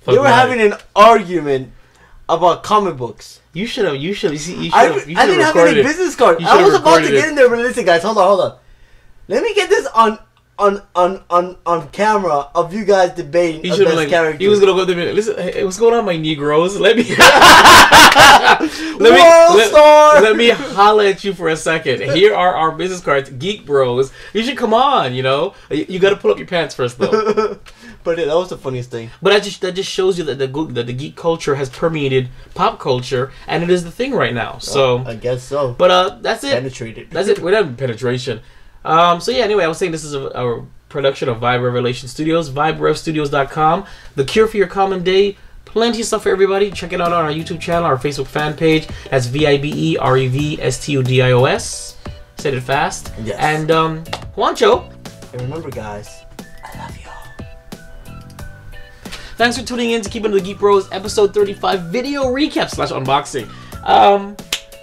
They were having an argument about comic books. You should have. I didn't have any business card. I was about to get in there, but listen, guys, hold on. Let me get this on camera of you guys debating a best character. He was gonna go there. Listen, hey, what's going on, my Negroes? Let me holler at you for a second. Here are our business cards, Geek Bros. You should come on. You know, you got to pull up your pants first, though. But yeah, that was the funniest thing. But that just shows you that the geek culture has permeated pop culture, and it is the thing right now. So I guess so. But that's it. Penetrated. That's it. We're done with penetration. So yeah. Anyway, I was saying this is a production of VibeRevStudios, VibeRevStudios.com. The cure for your common day. Plenty of stuff for everybody. Check it out on our YouTube channel, our Facebook fan page. That's VibeRevStudios. Said it fast. Yes. And Juancho. And remember, guys, I love y'all. Thanks for tuning in to Keepin' the Geek Bros episode 35 video recap / unboxing.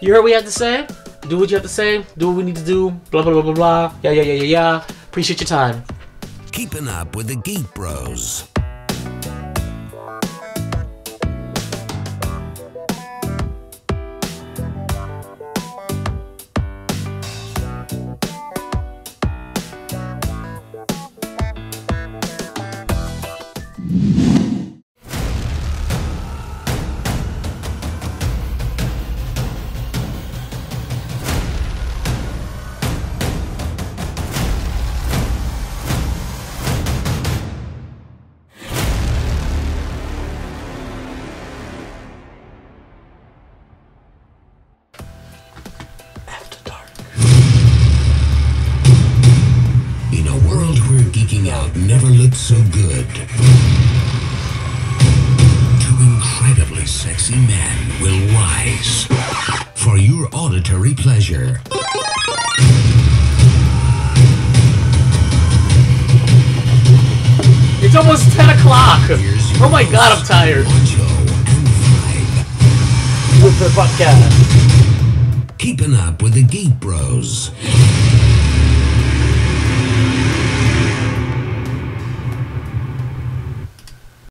You heard what you had to say? Do what you have to say. Do what we need to do. Blah, blah, blah, blah, blah. Yeah. Appreciate your time. Keeping up with the Geek Bros. Never looked so good. Two incredibly sexy men will rise for your auditory pleasure. It's almost 10 o'clock. Oh my god, I'm tired. Juancho and Vibe. With the podcast. Keeping up with the Geek Bros.